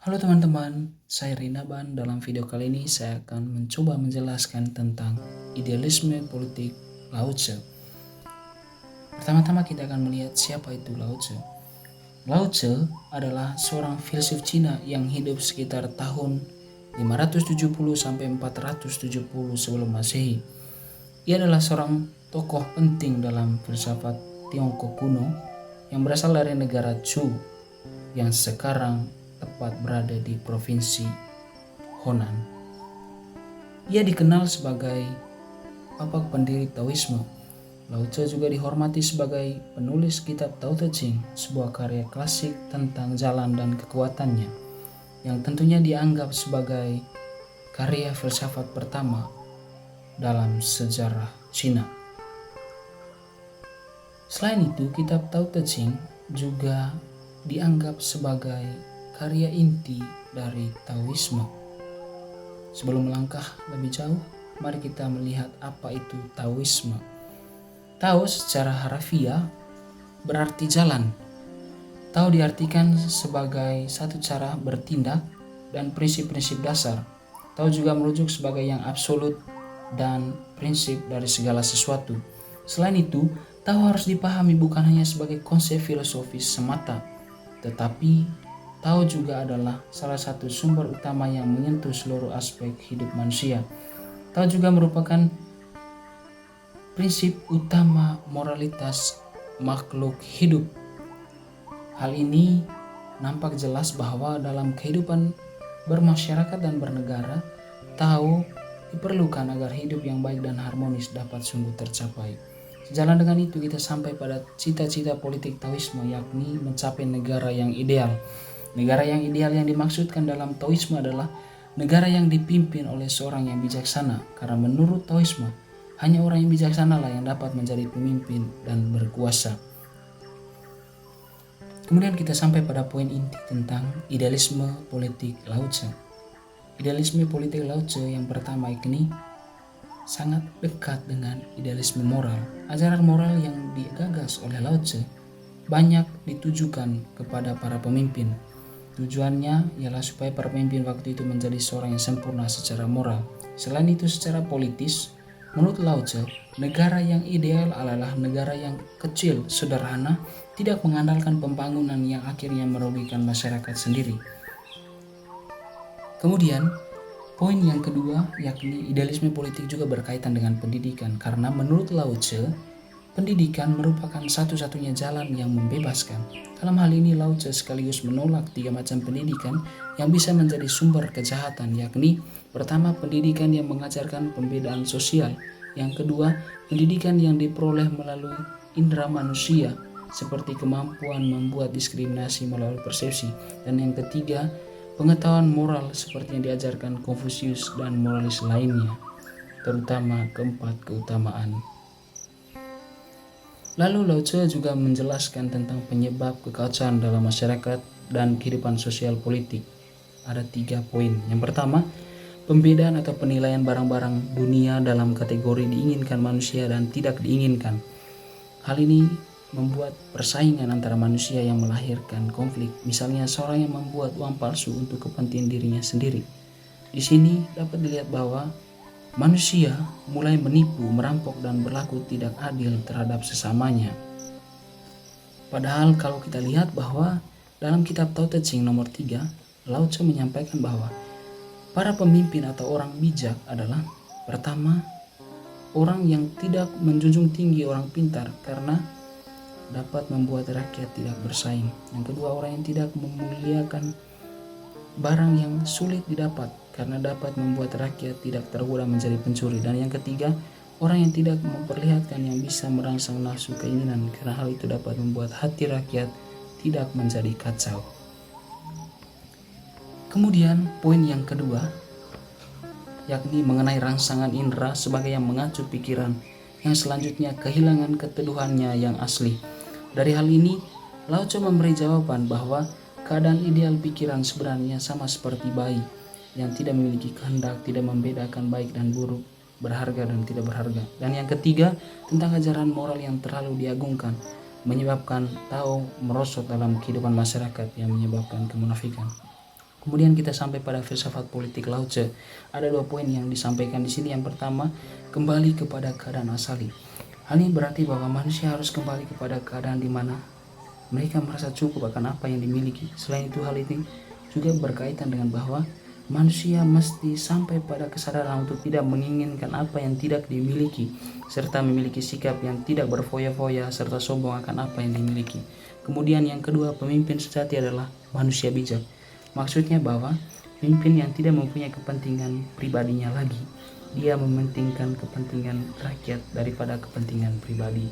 Halo teman-teman, saya Rinaban. Dalam video kali ini saya akan mencoba menjelaskan tentang idealisme politik Lao Tzu. Pertama-tama kita akan melihat siapa itu Lao Tzu. Lao Tzu adalah seorang filsuf Cina yang hidup sekitar tahun 570 sampai 470 sebelum Masehi. Ia adalah seorang tokoh penting dalam filsafat Tiongkok kuno yang berasal dari negara Zhou yang sekarang tepat berada di provinsi Honan. Ia dikenal sebagai bapak pendiri Taoisme. Lao Tzu juga dihormati sebagai penulis kitab Tao Te Ching, sebuah karya klasik tentang jalan dan kekuatannya, yang tentunya dianggap sebagai karya filsafat pertama dalam sejarah Cina. Selain itu, kitab Tao Te Ching juga dianggap sebagai karya inti dari Taoisme. Sebelum melangkah lebih jauh, mari kita melihat apa itu Taoisme. Tao secara harafiah berarti jalan. Tao diartikan sebagai satu cara bertindak dan prinsip-prinsip dasar. Tao juga merujuk sebagai yang absolut dan prinsip dari segala sesuatu. Selain itu, Tao harus dipahami bukan hanya sebagai konsep filosofis semata, tetapi Tao juga adalah salah satu sumber utama yang menyentuh seluruh aspek hidup manusia. Tao juga merupakan prinsip utama moralitas makhluk hidup. Hal ini nampak jelas bahwa dalam kehidupan bermasyarakat dan bernegara, Tao diperlukan agar hidup yang baik dan harmonis dapat sungguh tercapai. Sejalan dengan itu kita sampai pada cita-cita politik Taoisme, yakni mencapai negara yang ideal. Negara yang ideal yang dimaksudkan dalam Taoisme adalah negara yang dipimpin oleh seorang yang bijaksana, karena menurut Taoisme, hanya orang yang bijaksana lah yang dapat menjadi pemimpin dan berkuasa. Kemudian kita sampai pada poin inti tentang idealisme politik Lao Tzu. Idealisme politik Lao Tzu yang pertama ini sangat dekat dengan idealisme moral. Ajaran moral yang digagas oleh Lao Tzu banyak ditujukan kepada para pemimpin. Tujuannya ialah supaya para pemimpin waktu itu menjadi seorang yang sempurna secara moral. Selain itu, secara politis, menurut Lao Tzu, negara yang ideal adalah negara yang kecil, sederhana, tidak mengandalkan pembangunan yang akhirnya merugikan masyarakat sendiri. Kemudian, poin yang kedua, yakni idealisme politik juga berkaitan dengan pendidikan, karena menurut Lao Tzu, pendidikan merupakan satu-satunya jalan yang membebaskan. Dalam hal ini, Lao Tzu sekaligus menolak 3 macam pendidikan yang bisa menjadi sumber kejahatan, yakni pertama, pendidikan yang mengajarkan pembedaan sosial. Yang kedua, pendidikan yang diperoleh melalui indera manusia, seperti kemampuan membuat diskriminasi melalui persepsi. Dan yang ketiga, pengetahuan moral seperti yang diajarkan Konfusius dan moralis lainnya, terutama keempat keutamaan. Lalu Lao Tzu juga menjelaskan tentang penyebab kekacauan dalam masyarakat dan kehidupan sosial politik. Ada 3 poin. Yang pertama, pembedaan atau penilaian barang-barang dunia dalam kategori diinginkan manusia dan tidak diinginkan. Hal ini membuat persaingan antara manusia yang melahirkan konflik. Misalnya seorang yang membuat uang palsu untuk kepentingan dirinya sendiri. Di sini dapat dilihat bahwa manusia mulai menipu, merampok, dan berlaku tidak adil terhadap sesamanya. Padahal kalau kita lihat bahwa dalam kitab Tao Te Ching nomor 3, Lao Tzu menyampaikan bahwa para pemimpin atau orang bijak adalah pertama, orang yang tidak menjunjung tinggi orang pintar karena dapat membuat rakyat tidak bersaing. Yang kedua, orang yang tidak memuliakan barang yang sulit didapat karena dapat membuat rakyat tidak tergoda menjadi pencuri. Dan yang ketiga, orang yang tidak memperlihatkan yang bisa merangsang nafsu keinginan, karena hal itu dapat membuat hati rakyat tidak menjadi kacau. Kemudian poin yang kedua, yakni mengenai rangsangan indera sebagai yang mengacu pikiran, yang selanjutnya kehilangan keteduhannya yang asli. Dari hal ini, Lao Tzu memberi jawaban bahwa keadaan ideal pikiran sebenarnya sama seperti bayi yang tidak memiliki kehendak, tidak membedakan baik dan buruk, berharga dan tidak berharga. Dan yang ketiga, tentang ajaran moral yang terlalu diagungkan, menyebabkan Tao merosot dalam kehidupan masyarakat yang menyebabkan kemunafikan. Kemudian kita sampai pada filsafat politik Lao Tse. Ada 2 poin yang disampaikan di sini. Yang pertama, kembali kepada keadaan asali. Hal ini berarti bahwa manusia harus kembali kepada keadaan di mana mereka merasa cukup akan apa yang dimiliki. Selain itu, hal ini juga berkaitan dengan bahwa manusia mesti sampai pada kesadaran untuk tidak menginginkan apa yang tidak dimiliki, serta memiliki sikap yang tidak berfoya-foya serta sombong akan apa yang dimiliki. Kemudian yang kedua, pemimpin sejati adalah manusia bijak. Maksudnya bahwa pemimpin yang tidak mempunyai kepentingan pribadinya lagi, dia mementingkan kepentingan rakyat daripada kepentingan pribadi.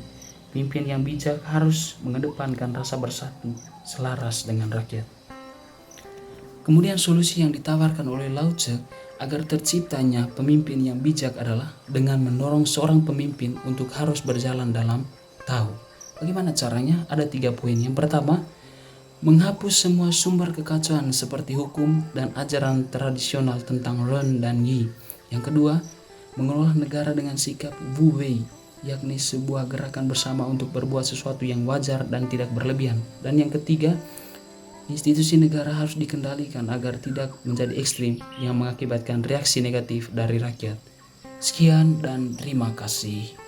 Pemimpin yang bijak harus mengedepankan rasa bersatu selaras dengan rakyat. Kemudian solusi yang ditawarkan oleh Lao Tse agar terciptanya pemimpin yang bijak adalah dengan mendorong seorang pemimpin untuk harus berjalan dalam tahu. Bagaimana caranya? Ada 3 poin. Yang pertama, menghapus semua sumber kekacauan seperti hukum dan ajaran tradisional tentang Ren dan Yi. Yang kedua, mengelola negara dengan sikap Wu Wei, yakni sebuah gerakan bersama untuk berbuat sesuatu yang wajar dan tidak berlebihan. Dan yang ketiga, institusi negara harus dikendalikan agar tidak menjadi ekstrim yang mengakibatkan reaksi negatif dari rakyat. Sekian dan terima kasih.